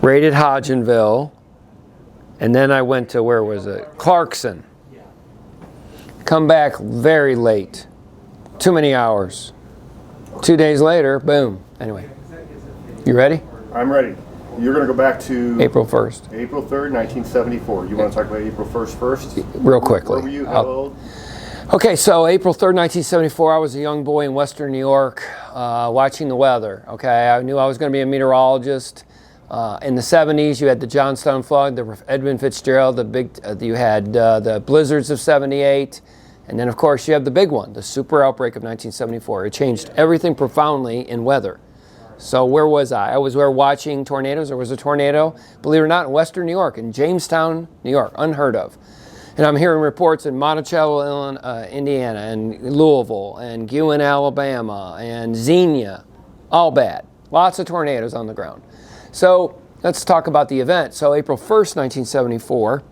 raided Hodgenville, and then I went to, where was it? Clarkson. Come back very late. Too many hours. 2 days later, boom. Anyway, you ready? I'm ready. You're going to go back to April 1st. April 3rd, 1974. You want to talk about April 1st first? Real quickly. Where were you? How old? Okay, so April 3rd, 1974, I was a young boy in Western New York watching the weather. Okay, I knew I was going to be a meteorologist. In the 70s, you had the Johnstown flood, the Edmund Fitzgerald, you had the blizzards of 78, and then of course you have the big one, the Super Outbreak of 1974. It changed everything profoundly in weather. So where was I? I was watching tornadoes. There was a tornado, believe it or not, in Western New York, in Jamestown, New York, unheard of. And I'm hearing reports in Monticello, Indiana, and Louisville, and Guin, Alabama, and Xenia, all bad. Lots of tornadoes on the ground. So let's talk about the event. So April 1st, 1974,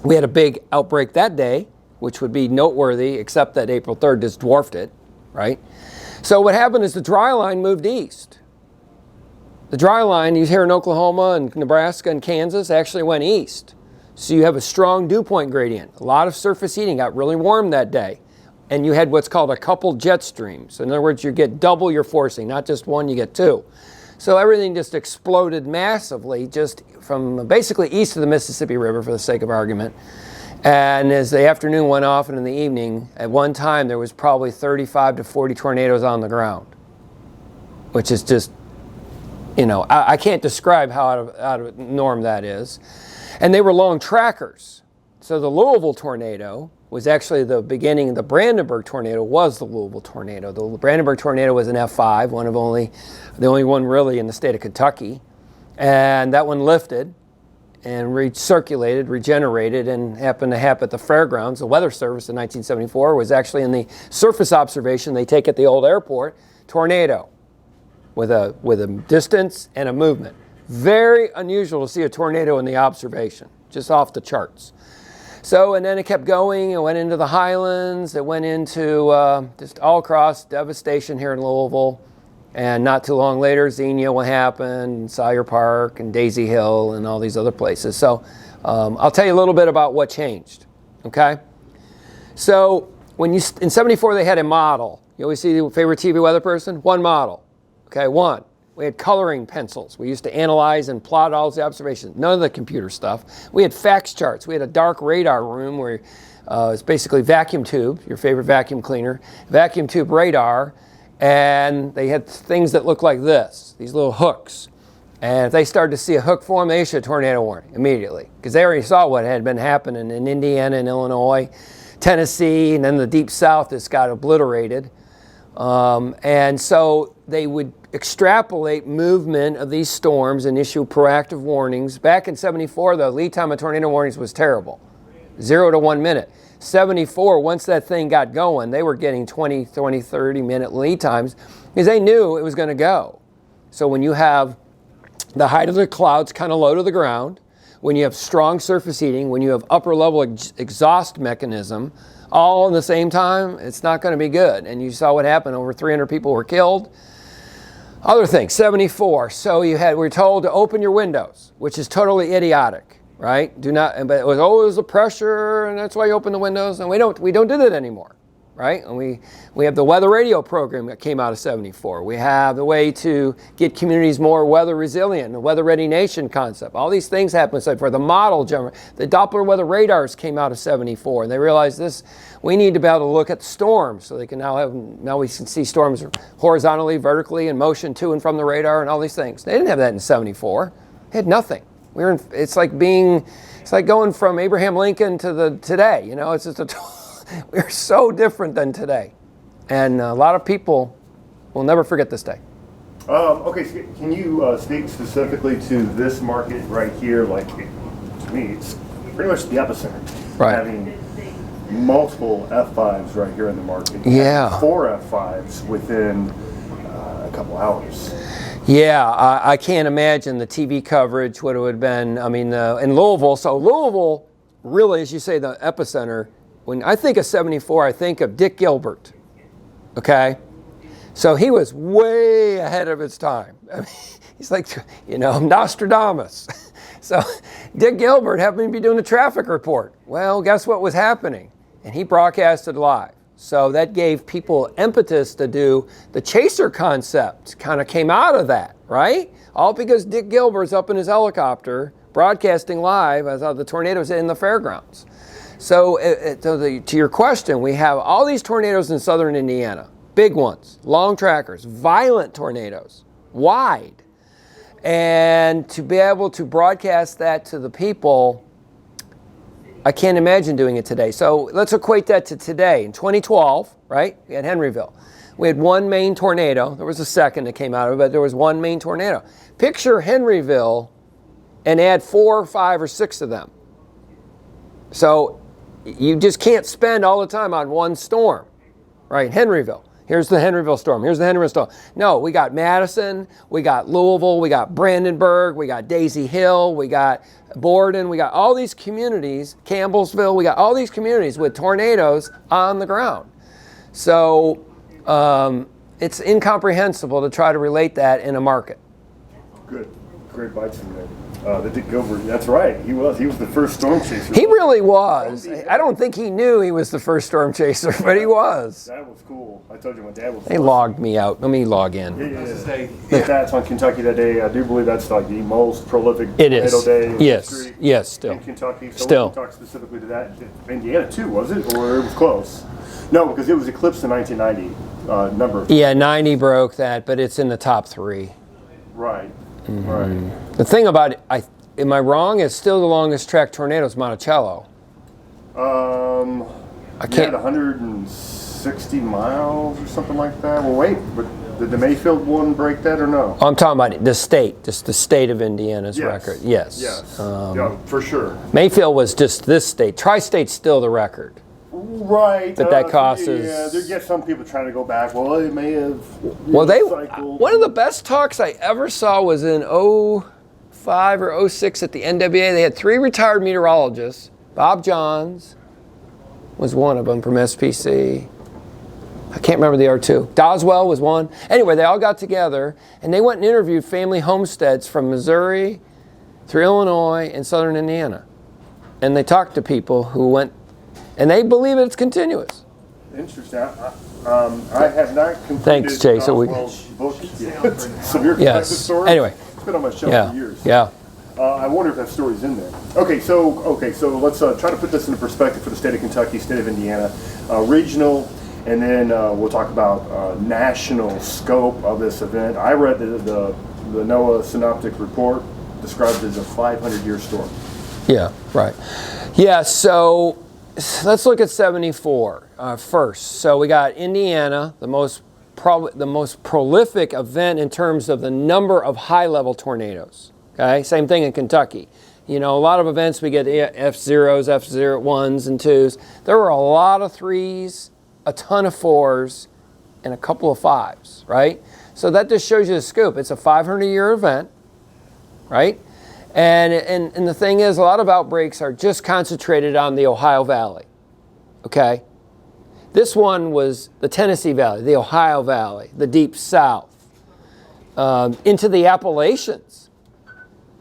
we had a big outbreak that day, which would be noteworthy, except that April 3rd just dwarfed it, right? So what happened is the dry line moved east. The dry line, you hear in Oklahoma and Nebraska and Kansas, actually went east. So you have a strong dew point gradient. A lot of surface heating, got really warm that day. And you had what's called a coupled jet stream. So in other words, you get double your forcing, not just one, you get two. So everything just exploded massively just from basically east of the Mississippi River, for the sake of argument. And as the afternoon went off and in the evening, at one time there was probably 35 to 40 tornadoes on the ground, which is just, you know, I can't describe how out of norm that is. And they were long trackers. So the Louisville tornado was actually the beginning. The Brandenburg tornado was the Louisville tornado. The Brandenburg tornado was an F5, the only one really in the state of Kentucky. And that one lifted and recirculated, regenerated, and happened to happen at the fairgrounds. The Weather Service in 1974 was actually in the surface observation they take at the old airport, tornado, with a distance and a movement. Very unusual to see a tornado in the observation, just off the charts. So, and then it kept going. It went into the Highlands. It went into just all across, devastation here in Louisville. And not too long later, Xenia will happen, Sawyer Park, and Daisy Hill, and all these other places. So I'll tell you a little bit about what changed, okay? So in 74, they had a model. You always see the favorite TV weather person? One model, okay, one. We had coloring pencils. We used to analyze and plot all the observations. None of the computer stuff. We had fax charts. We had a dark radar room where it's basically vacuum tube, your favorite vacuum cleaner, vacuum tube radar, and they had things that looked like this, these little hooks. And if they started to see a hook form, they issued a tornado warning immediately, because they already saw what had been happening in Indiana and Illinois, Tennessee, and then the deep south that's got obliterated. And so they would extrapolate movement of these storms and issue proactive warnings. Back in 74, the lead time of tornado warnings was terrible, 0 to 1 minute. 74, once that thing got going, they were getting 20, 30 minute lead times because they knew it was going to go. So when you have the height of the clouds kind of low to the ground, when you have strong surface heating, when you have upper level exhaust mechanism, all in the same time, it's not going to be good. And you saw what happened. Over 300 people were killed. Other things, 74. So we were told to open your windows, which is totally idiotic, right? Do not. But it was the pressure, and that's why you open the windows. And we don't do that anymore, right? And we have the weather radio program that came out of 74. We have the way to get communities more weather resilient, the weather ready nation concept. All these things happen. So for the model, the Doppler weather radars came out of 74, and they realized this. We need to be able to look at the storms, so they can now we can see storms horizontally, vertically, in motion to and from the radar, and all these things. They didn't have that in 74. They had nothing. It's like going from Abraham Lincoln to today. You know, it's just we're so different than today, and a lot of people will never forget this day. Okay, so can you speak specifically to this market right here? Like, to me, it's pretty much the epicenter. Right. Having multiple F5s right here in the market. Yeah. 4 F5s within a couple hours. Yeah, I can't imagine the TV coverage, what it would have been. I mean, in Louisville. So Louisville, really, as you say, the epicenter. When I think of 74, I think of Dick Gilbert. Okay? So he was way ahead of his time. I mean, he's like, Nostradamus. So Dick Gilbert happened to be doing a traffic report. Well, guess what was happening? And he broadcasted live. So that gave people impetus to do the chaser concept, kind of came out of that, right? All because Dick Gilbert's up in his helicopter broadcasting live as the tornadoes in the fairgrounds. So to your question, we have all these tornadoes in southern Indiana, big ones, long trackers, violent tornadoes, wide. And to be able to broadcast that to the people, I can't imagine doing it today. So let's equate that to today. In 2012, right, we had Henryville. We had one main tornado. There was a second that came out of it, but there was one main tornado. Picture Henryville and add 4 or 5 or 6 of them. So you just can't spend all the time on one storm, right? Henryville. Here's the Henryville storm. Here's the Henryville storm. No, we got Madison, we got Louisville, we got Brandenburg, we got Daisy Hill, we got Borden, we got all these communities, Campbellsville, we got all these communities with tornadoes on the ground. So it's incomprehensible to try to relate that in a market. Good. Great bites from there. The Dick Gilbert, that's right. He was the first storm chaser. He really was. I don't think he knew he was the first storm chaser, but he was. That was cool. I told you my dad was. They logged me out. Let me log in. Yeah. The stats on Kentucky that day, I do believe that's like the most prolific tornado day in history. Yes, still. In Kentucky. So still. we can talk specifically to that. Indiana too, was it? Or it was close? No, because it was eclipsed in 1990. Number. Yeah, 90 broke that, but it's in the top 3. Right. Mm-hmm. Right. The thing about it, am I wrong? It's still the longest track tornado is Monticello. I can't. 160 miles or something like that. Well, wait, but did the Mayfield one break that or no? I'm talking about the state, just the state of Indiana's record. Yes. Yes. Yeah, for sure. Mayfield was just this state. Tri-State's still the record. Right. But that costs us. Yeah, there get some people trying to go back. Well, it may have. Cycled. One of the best talks I ever saw was in 05 or 06 at the NWA. They had 3 retired meteorologists. Bob Johns was one of them from SPC. I can't remember the other 2. Doswell was one. Anyway, they all got together and they went and interviewed family homesteads from Missouri through Illinois and southern Indiana. And they talked to people who went, and they believe it's continuous. Interesting. I have not completed Thanks, Chase. Doswell's book yet. Severe Convective Storm. Anyway. It's been on my shelf for years. Yeah. I wonder if that story's in there. Okay, so let's try to put this into perspective for the state of Kentucky, state of Indiana, regional, and then we'll talk about national scope of this event. I read the NOAA synoptic report described it as a 500-year storm. Yeah, right. Yeah, so let's look at 74 first. So we got Indiana, the most prolific event in terms of the number of high-level tornadoes. Okay, same thing in Kentucky. A lot of events we get F0s, F1s and 2s. There were a lot of 3s, a ton of 4s, and a couple of 5s, right? So that just shows you the scoop. It's a 500-year event, right? And the thing is, a lot of outbreaks are just concentrated on the Ohio Valley, okay? This one was the Tennessee Valley, the Ohio Valley, the Deep South, into the Appalachians.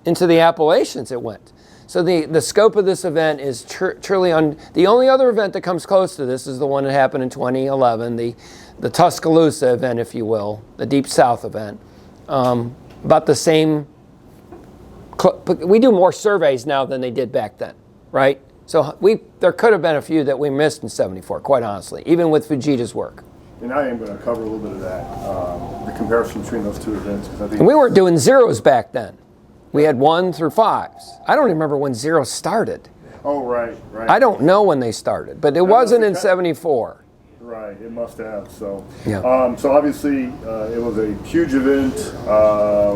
Into the Appalachians it went. So the scope of this event is truly the only other event that comes close to this is the one that happened in 2011, the Tuscaloosa event, if you will, the Deep South event. About the same. We do more surveys now than they did back then, right? So there could have been a few that we missed in 74, quite honestly, even with Fujita's work. And I am going to cover a little bit of that, the comparison between those 2 events. Because I think and we weren't doing zeros back then. We had 1 through 5s. I don't remember when 0 started. Oh, right. I don't know when they started, but it wasn't in 74. Right, it must have. So, yeah. So obviously, it was a huge event,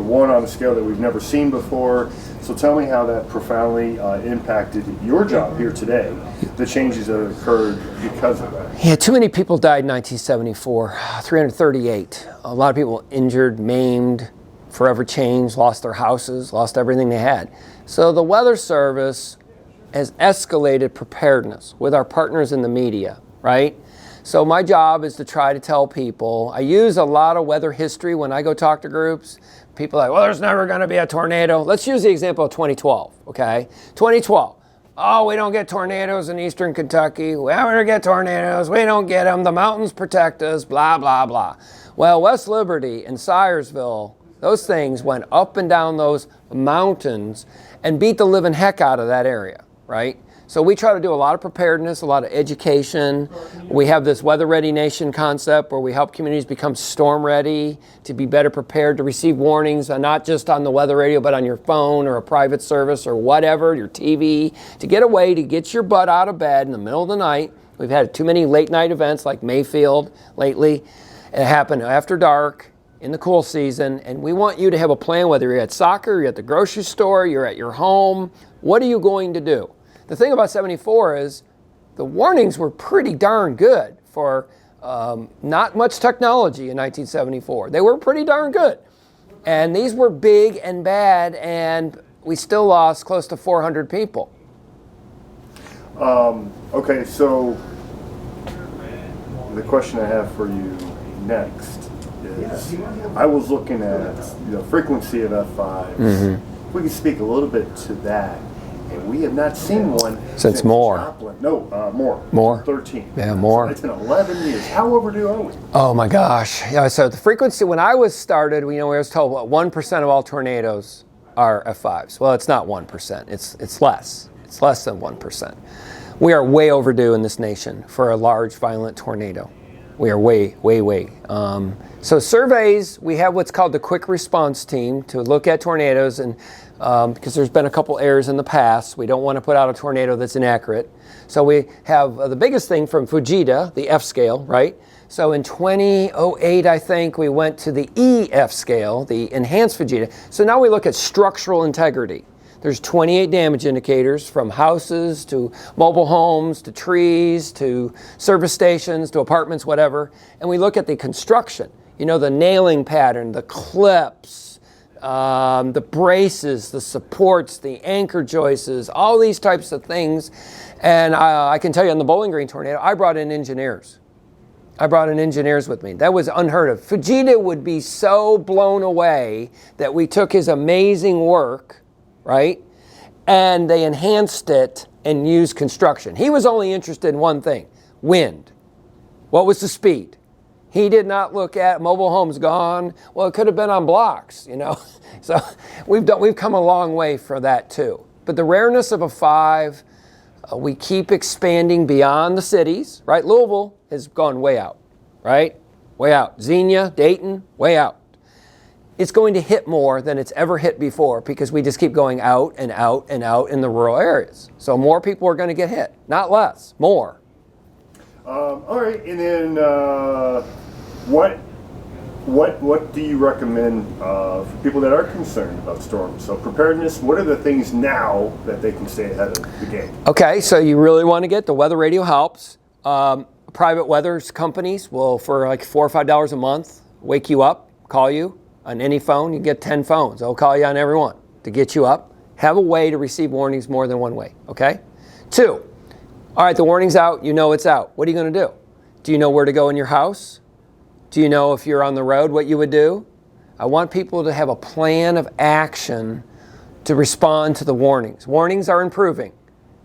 one on a scale that we've never seen before. So tell me how that profoundly impacted your job here today, the changes that occurred because of that. Yeah, too many people died in 1974, 338. A lot of people injured, maimed, forever changed, lost their houses, lost everything they had. So the Weather Service has escalated preparedness with our partners in the media, right? So my job is to try to tell people. I use a lot of weather history when I go talk to groups. People are like, well, there's never going to be a tornado. Let's use the example of 2012, okay? 2012. Oh, we don't get tornadoes in eastern Kentucky. We never get tornadoes. We don't get them. The mountains protect us, blah, blah, blah. Well, West Liberty and Syersville, those things went up and down those mountains and beat the living heck out of that area, right? So we try to do a lot of preparedness, a lot of education. We have this Weather Ready Nation concept where we help communities become storm ready, to be better prepared to receive warnings, not just on the weather radio, but on your phone or a private service or whatever, your TV, to get away, to get your butt out of bed in the middle of the night. We've had too many late night events like Mayfield lately. It happened after dark in the cool season, and we want you to have a plan, whether you're at soccer, you're at the grocery store, you're at your home. What are you going to do? The thing about 74 is the warnings were pretty darn good for not much technology in 1974. They were pretty darn good. And these were big and bad, and we still lost close to 400 people. Okay, so the question I have for you next is, I was looking at the frequency of F5s. Mm-hmm. We can speak a little bit to that. And we have not seen one since Moore. Joplin. No, Moore. Moore? 13. Yeah, Moore. So it's been 11 years. How overdue are we? Oh my gosh. Yeah, so the frequency, when I was started, we was told 1% of all tornadoes are F5s. Well, it's not 1%. It's less. It's less than 1%. We are way overdue in this nation for a large, violent tornado. We are way. So surveys, we have what's called the quick response team to look at tornadoes, and because there's been a couple errors in the past, we don't want to put out a tornado that's inaccurate. So we have the biggest thing from Fujita, the F scale, right? So in 2008, I think, we went to the EF scale, the enhanced Fujita. So now we look at structural integrity. There's 28 damage indicators, from houses to mobile homes to trees to service stations to apartments, whatever. And we look at the construction, the nailing pattern, the clips, the braces, the supports, the anchor joists, all these types of things. And I can tell you, on the Bowling Green tornado, I brought in engineers. With me. That was unheard of. Fujita would be so blown away that we took his amazing work, right, and they enhanced it and used construction. He was only interested in one thing: wind. What was the speed? He did not look at mobile homes gone. Well, it could have been on blocks, So we've come a long way for that too. But the rareness of a 5, we keep expanding beyond the cities, right? Louisville has gone way out, right? Way out. Xenia, Dayton, way out. It's going to hit more than it's ever hit before because we just keep going out and out and out in the rural areas. So more people are going to get hit, not less, more. All right, and then what do you recommend for people that are concerned about storms? So preparedness, what are the things now that they can stay ahead of the game? Okay, so you really want to get the weather radio helps. Private weather companies will, for like $4 or $5 a month, wake you up, call you on any phone. You get 10 phones. They'll call you on every one to get you up. Have a way to receive warnings more than one way, okay? 2, all right, the warning's out. You know it's out. What are you going to do? Do you know where to go in your house? Do you know if you're on the road what you would do? I want people to have a plan of action to respond to the warnings. Warnings are improving.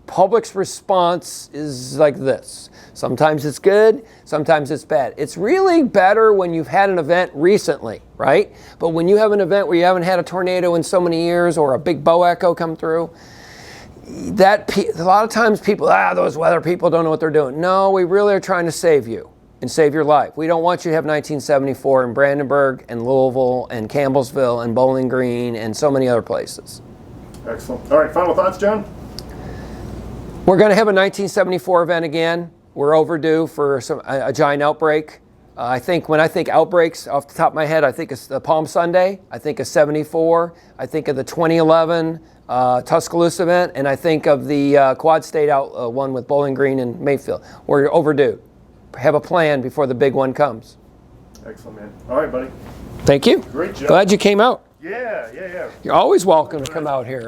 Public's response is like this. Sometimes it's good, sometimes it's bad. It's really better when you've had an event recently, right? But when you have an event where you haven't had a tornado in so many years or a big bow echo come through, a lot of times people, those weather people don't know what they're doing. No, we really are trying to save you and save your life. We don't want you to have 1974 in Brandenburg and Louisville and Campbellsville and Bowling Green and so many other places. Excellent. All right, final thoughts, John? We're going to have a 1974 event again. We're overdue for a giant outbreak. When I think outbreaks, off the top of my head, I think it's the Palm Sunday. I think of 74. I think of the 2011 Tuscaloosa event, and I think of the Quad State one with Bowling Green and Mayfield. We're overdue. Have a plan before the big one comes. Excellent, man. All right, buddy. Thank you. Great job. Glad you came out. Yeah. You're always welcome to come out here.